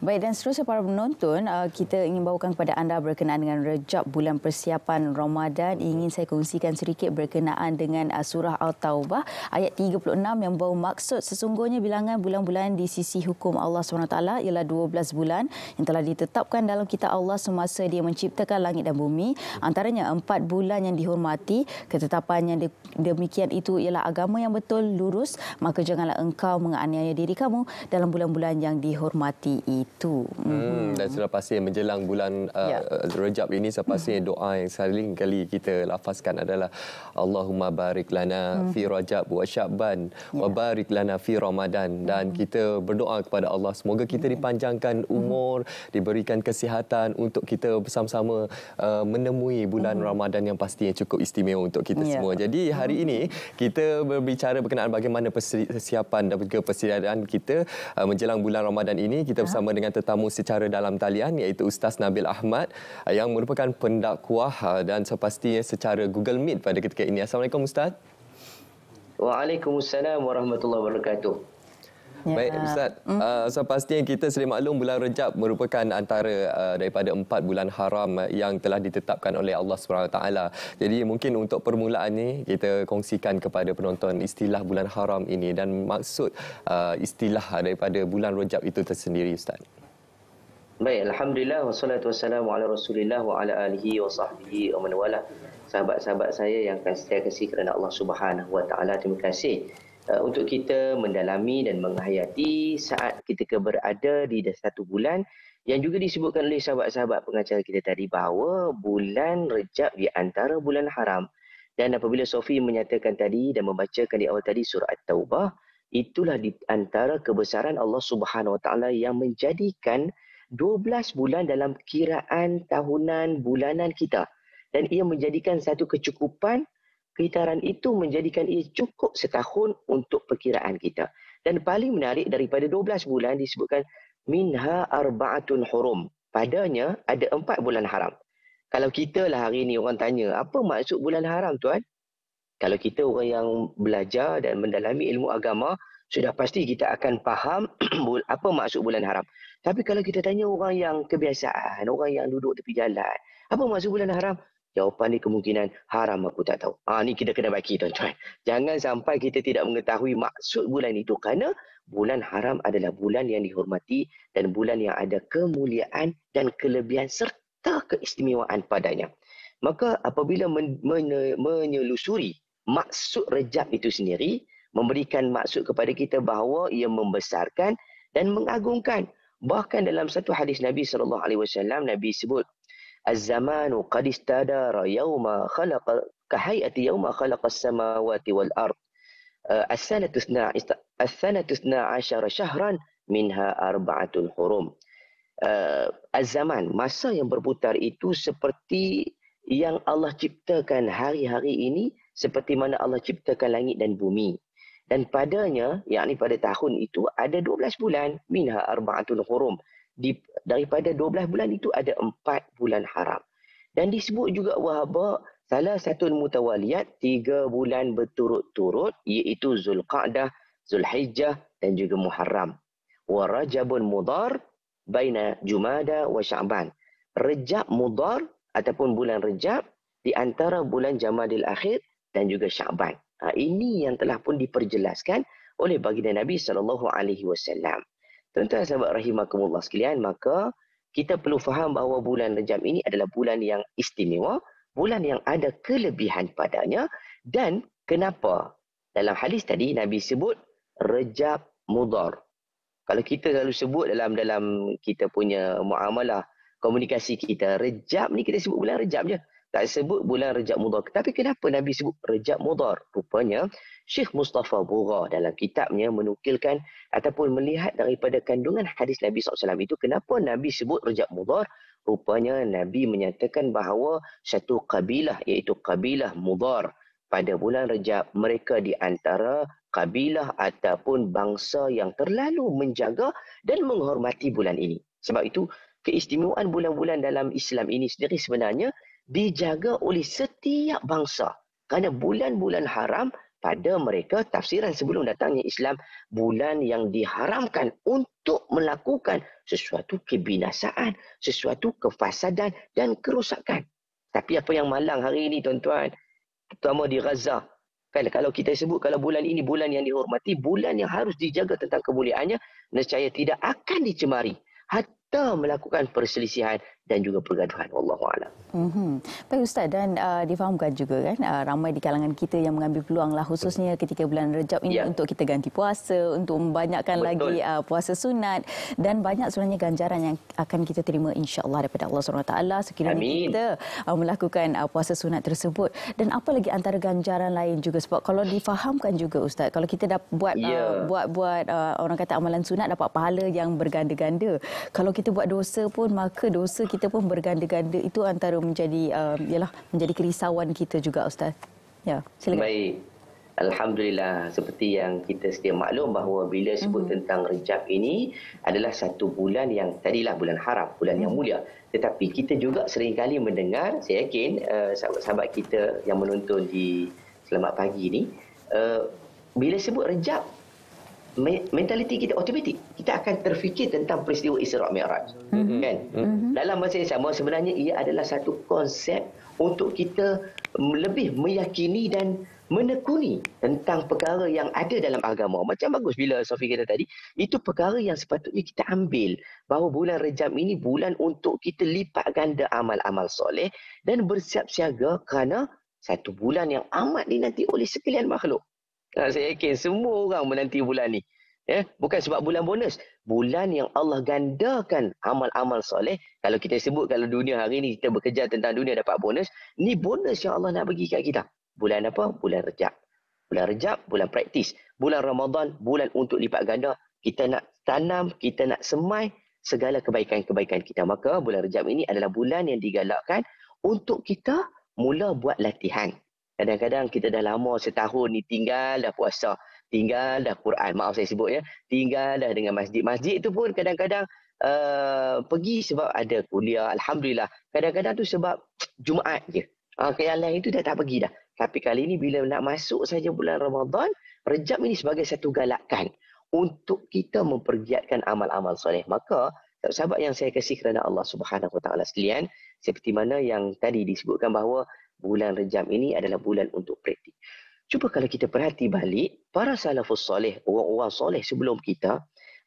Baik, dan seterusnya para penonton, kita ingin bawakan kepada anda berkenaan dengan Rejab, bulan persiapan Ramadan. Ingin saya kongsikan sedikit berkenaan dengan surah Al-Taubah ayat 36 yang membawa maksud sesungguhnya bilangan bulan-bulan di sisi hukum Allah SWT ialah 12 bulan yang telah ditetapkan dalam kitab Allah semasa dia menciptakan langit dan bumi. Antaranya 4 bulan yang dihormati. Ketetapan yang demikian itu ialah agama yang betul, lurus. Maka janganlah engkau menganiaya diri kamu dalam bulan-bulan yang dihormati itu. Dan sudah pasti menjelang bulan Rejab ini, sepasti doa yang sering kali kita lafazkan adalah Allahumma barik lana fi Rajab wa Sya'ban wa barik lana fi Ramadan. Dan kita berdoa kepada Allah semoga kita dipanjangkan umur, diberikan kesihatan untuk kita bersama-sama menemui bulan Ramadan yang pastinya cukup istimewa untuk kita semua. Jadi hari ini kita berbicara berkenaan bagaimana persiapan dan juga persediaan kita menjelang bulan Ramadan ini. Kita bersama dengan tetamu secara dalam talian iaitu Ustaz Nabil Ahmad yang merupakan pendakwah dan sepastinya secara Google Meet pada ketika ini. Assalamualaikum Ustaz. Waalaikumsalam warahmatullahi wabarakatuh. Baik Ustaz, sepastinya kita sedia maklum bulan Rejab merupakan antara daripada 4 bulan haram yang telah ditetapkan oleh Allah SWT. Jadi mungkin untuk permulaan ni kita kongsikan kepada penonton istilah bulan haram ini dan maksud istilah daripada bulan Rejab itu tersendiri Ustaz. Baik, alhamdulillah wassalatu wassalamu ala Rasulillah wa ala alihi wa sahbihi wa man wala. Sahabat-sahabat saya yang akan setia kasih kerana Allah Subhanahu wa taala, terima kasih untuk kita mendalami dan menghayati saat kita berada di satu bulan yang juga disebutkan oleh sahabat-sahabat pengacara kita tadi bahawa bulan Rejab di antara bulan haram. Dan apabila Sofi menyatakan tadi dan membacakan di awal tadi surah At-Taubah, itulah di antara kebesaran Allah Subhanahu wa taala yang menjadikan 12 bulan dalam kiraan tahunan bulanan kita. Dan ia menjadikan satu kecukupan, kitaran itu menjadikan ia cukup setahun untuk perkiraan kita. Dan paling menarik daripada 12 bulan disebutkan minha arba'atun hurum. Padanya ada 4 bulan haram. Kalau kita lah hari ini orang tanya, apa maksud bulan haram tuan? Kalau kita orang yang belajar dan mendalami ilmu agama, sudah pasti kita akan faham apa maksud bulan haram. Tapi kalau kita tanya orang yang kebiasaan, orang yang duduk tepi jalan, apa maksud bulan haram? Jawapan ni kemungkinan haram aku tak tahu. Ni kita kena baki tuan-tuan. Jangan sampai kita tidak mengetahui maksud bulan itu kerana bulan haram adalah bulan yang dihormati dan bulan yang ada kemuliaan dan kelebihan serta keistimewaan padanya. Maka apabila menyelusuri maksud Rejab itu sendiri, memberikan maksud kepada kita bahawa ia membesarkan dan mengagungkan. Bahkan dalam satu hadis Nabi SAW, Nabi sebut, Az-zamanu qad istadara yawma khalaqa kahayati yawma khalaqa as-samawati wal ard. As-sanatu 12 syahran minha arba'atul hurum. Az-zaman, masa yang berputar itu seperti yang Allah ciptakan hari-hari ini, seperti mana Allah ciptakan langit dan bumi. Dan padanya, yakni pada tahun itu ada 12 bulan, minha arba'atul hurum. Daripada 12 bulan itu ada 4 bulan haram. Dan disebut juga wahaba salah satu mutawaliyat 3 bulan berturut-turut, iaitu Zulqa'dah, Zulhijjah dan juga Muharram. Wa Rajabun Mudhar baina Jumada wa Sya'ban. Rejab Mudhar ataupun bulan Rejab di antara bulan Jamadil Akhir dan juga Sya'ban. Ini yang telah pun diperjelaskan oleh baginda Nabi SAW. Tuan-tuan sahabat rahimakumullah sekalian, maka kita perlu faham bahawa bulan Rejab ini adalah bulan yang istimewa, bulan yang ada kelebihan padanya. Dan kenapa? Dalam hadis tadi Nabi sebut Rejab Mudhar. Kalau kita selalu sebut dalam kita punya muamalah komunikasi kita, Rejab ni kita sebut bulan Rejab je. Tak sebut bulan Rejab Mudhar. Tapi kenapa Nabi sebut Rejab Mudhar? Rupanya Syekh Mustafa Bugha dalam kitabnya menukilkan ataupun melihat daripada kandungan hadis Nabi SAW itu, kenapa Nabi sebut Rejab Mudhar? Rupanya Nabi menyatakan bahawa satu kabilah, iaitu kabilah Mudhar, pada bulan Rejab, mereka di antara kabilah ataupun bangsa yang terlalu menjaga dan menghormati bulan ini. Sebab itu keistimewaan bulan-bulan dalam Islam ini sendiri sebenarnya dijaga oleh setiap bangsa. Kerana bulan-bulan haram pada mereka tafsiran sebelum datangnya Islam, bulan yang diharamkan untuk melakukan sesuatu kebinasaan, sesuatu kefasadan dan kerosakan. Tapi apa yang malang hari ini tuan-tuan, terutama di Gaza, kan kalau kita sebut kalau bulan ini bulan yang dihormati, bulan yang harus dijaga tentang kemuliaannya, nescaya tidak akan dicemari hatta melakukan perselisihan dan juga pergaduhan. Wallahu a'lam. Baik Ustaz, dan difahamkan juga kan ramai di kalangan kita yang mengambil peluang lah khususnya ketika bulan Rejab ini untuk kita ganti puasa, untuk membanyakkan lagi puasa sunat, dan banyak sebenarnya ganjaran yang akan kita terima insya-Allah daripada Allah SWT sekiranya kita melakukan puasa sunat tersebut. Dan apa lagi antara ganjaran lain juga, sebab kalau difahamkan juga Ustaz, kalau kita dah buat orang kata amalan sunat dapat pahala yang berganda-ganda. Kalau kita buat dosa pun maka dosa kita pun berganda-ganda. Itu antara menjadi menjadi kerisauan kita juga Ustaz. Ya, silakan. Baik. Alhamdulillah, seperti yang kita sedia maklum bahawa bila sebut tentang Rejab ini adalah satu bulan yang tadilah bulan haram, bulan yang mulia. Tetapi kita juga seringkali mendengar, saya yakin sahabat-sahabat kita yang menonton di Selamat Pagi ni, bila sebut Rejab, mentaliti kita automatik, kita akan terfikir tentang peristiwa Isra' Mi'raj. Kan? Dalam masa yang sama sebenarnya ia adalah satu konsep untuk kita lebih meyakini dan menekuni tentang perkara yang ada dalam agama. Macam bagus bila Sofi kata tadi, itu perkara yang sepatutnya kita ambil, bahawa bulan Rejab ini bulan untuk kita lipat ganda amal-amal soleh dan bersiap siaga kerana satu bulan yang amat dinanti oleh sekalian makhluk. Saya yakin semua orang menanti bulan ni. Bukan sebab bulan bonus. Bulan yang Allah gandakan amal-amal soleh. Kalau kita sebut, kalau dunia hari ni kita bekerja tentang dunia dapat bonus, ni bonus yang Allah nak bagi kat kita. Bulan apa? Bulan Rejab. Bulan Rejab, bulan praktis. Bulan Ramadan, bulan untuk lipat ganda. Kita nak tanam, kita nak semai segala kebaikan-kebaikan kita. Maka bulan Rejab ini adalah bulan yang digalakkan untuk kita mula buat latihan. Kadang-kadang kita dah lama setahun ni tinggal dah puasa, tinggal dah Quran. Maaf saya sebut ya. Tinggal dah dengan masjid. Masjid tu pun kadang-kadang pergi sebab ada kuliah. Alhamdulillah. Kadang-kadang tu sebab Jumaat je. Yang lain itu dah tak pergi dah. Tapi kali ni bila nak masuk saja bulan Ramadan, Rejab ini sebagai satu galakan untuk kita mempergiatkan amal-amal soleh. Maka sahabat yang saya kasih kerana Allah Subhanahu Wa Taala sekalian, seperti mana yang tadi disebutkan bahawa bulan Rejab ini adalah bulan untuk praktik. Cuba kalau kita perhati balik, para salafus soleh, orang-orang soleh sebelum kita,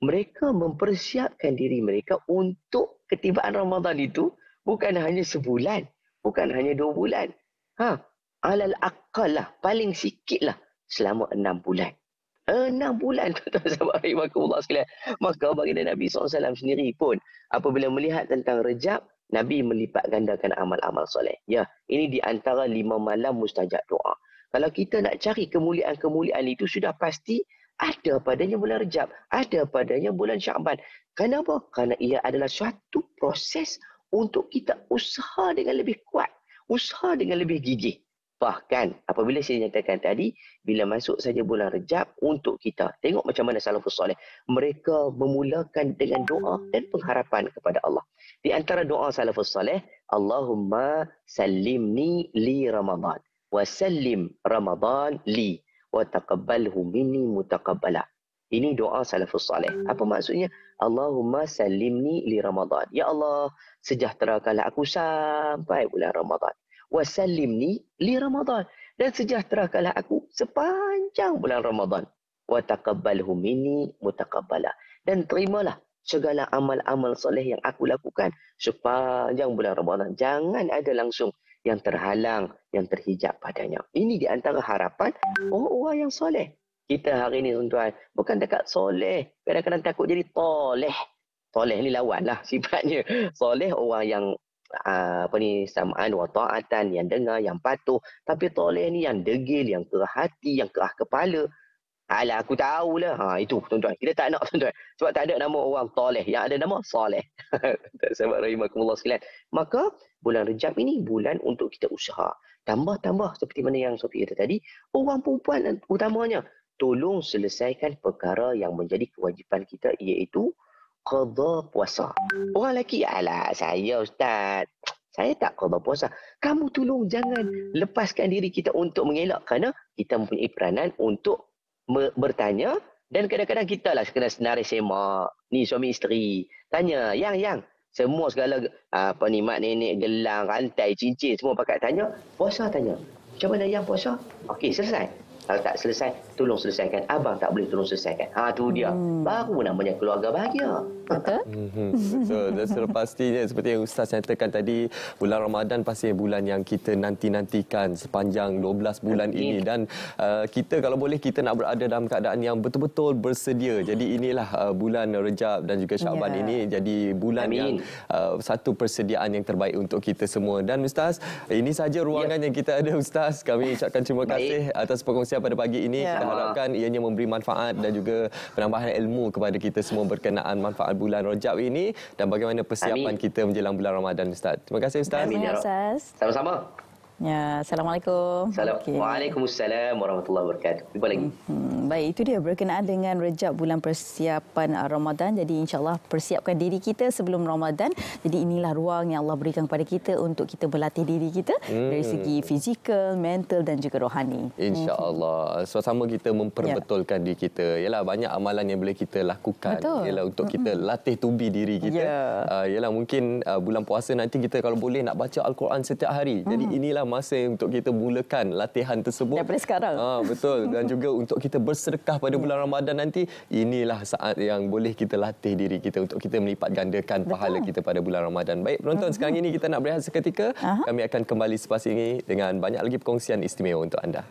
mereka mempersiapkan diri mereka untuk ketibaan Ramadan itu bukan hanya sebulan, bukan hanya 2 bulan. Alal aqal lah, paling sikit lah, selama 6 bulan. 6 bulan, tuan-tuan sahabat rahimakumullah sekalian. Maka baginda Nabi SAW sendiri pun, apabila melihat tentang Rejab, Nabi melipat gandakan amal-amal soleh. Ya, ini di antara 5 malam mustajab doa. Kalau kita nak cari kemuliaan-kemuliaan itu, sudah pasti ada padanya bulan Rejab, ada padanya bulan Sya'ban. Kenapa? Kerana ia adalah suatu proses untuk kita usaha dengan lebih kuat, usaha dengan lebih gigih. Bahkan apabila saya nyatakan tadi, bila masuk saja bulan Rejab, untuk kita tengok macam mana salafus soleh, mereka memulakan dengan doa dan pengharapan kepada Allah. Di antara doa salafus soleh, Allahumma sallimni li Ramadan wa sallim Ramadan li wa taqabbalhu minni mutaqabbala. Ini doa salafus soleh. Apa maksudnya? Allahumma sallimni li Ramadan. Ya Allah, sejahterakanlah aku sampai bulan Ramadan. Wasallimni li Ramadan, dan sejahterakanlah aku sepanjang bulan Ramadan. Wa taqabbalhu minni mutaqabbala, dan terimalah segala amal-amal soleh yang aku lakukan sepanjang bulan Ramadan. Jangan ada langsung yang terhalang, yang terhijab padanya. Ini di antara harapan orang-orang yang soleh. Kita hari ini tuan-tuan, bukan dekat soleh, kadang-kadang takut jadi toleh. Toleh ni lawan lah sifatnya. Soleh orang yang sam'an wa ta'atan, yang dengar, yang patuh. Tapi toleh ni yang degil, yang kerah hati, yang kerah kepala. Alah, aku tahulah. Itu tuan-tuan, kita tak nak tuan-tuan. Sebab tak ada nama orang toleh, yang ada nama soleh. Sahabat rahimakumullah sekalian. Maka bulan Rejab ini bulan untuk kita usaha. Tambah-tambah seperti mana yang Sofi kata tadi, orang perempuan utamanya, tolong selesaikan perkara yang menjadi kewajipan kita, iaitu qada puasa. Orang lelaki, alah saya ustaz, saya tak qada puasa. Kamu tolong jangan lepaskan diri kita untuk mengelak, kerana kita mempunyai peranan untuk bertanya, dan kadang-kadang kita lah kena senarai semak. Ni suami isteri tanya, yang semua segala mak nenek, gelang, rantai, cincin semua pakai tanya. Puasa tanya. Macam mana yang puasa? Okey, selesai. Kalau tak selesai, tolong selesaikan. Abang tak boleh tolong selesaikan. Tu dia. Baru namanya keluarga bahagia. Betul? Betul. Dan pastinya seperti yang Ustaz nyatakan tadi, bulan Ramadan pasti bulan yang kita nanti-nantikan sepanjang 12 bulan ini. Dan kita kalau boleh, kita nak berada dalam keadaan yang betul-betul bersedia. Jadi inilah bulan Rejab dan juga Syaban ini jadi bulan yang satu persediaan yang terbaik untuk kita semua. Dan Ustaz, ini saja ruangan yang kita ada, Ustaz. Kami ucapkan terima kasih atas perkongsian pada pagi ini. Kita harapkan ianya memberi manfaat dan juga penambahan ilmu kepada kita semua berkenaan manfaat bulan Rajab ini dan bagaimana persiapan kita menjelang bulan Ramadan, Ustaz. Terima kasih, Ustaz. Amin, ya Rabb. Sama-sama. Ya, Assalamualaikum. Waalaikumsalam warahmatullahi wabarakatuh. Jumpa lagi. Baik, itu dia berkenaan dengan Rejab, bulan persiapan Ramadan. Jadi insya-Allah persiapkan diri kita sebelum Ramadan. Jadi inilah ruang yang Allah berikan kepada kita untuk kita berlatih diri kita dari segi fizikal, mental dan juga rohani. Insya-Allah. Sama-sama kita memperbetulkan diri kita. Yalah, banyak amalan yang boleh kita lakukan. Yalah, untuk kita latih tubi diri kita. Yalah, mungkin bulan puasa nanti kita kalau boleh nak baca Al-Quran setiap hari. Jadi inilah masa untuk kita mulakan latihan tersebut daripada sekarang. Betul. Dan juga untuk kita bersedekah pada bulan Ramadan nanti, inilah saat yang boleh kita latih diri kita untuk kita melipat gandakan pahala kita pada bulan Ramadan. Baik, penonton, sekarang ini kita nak berehat seketika. Kami akan kembali selepas ini dengan banyak lagi perkongsian istimewa untuk anda.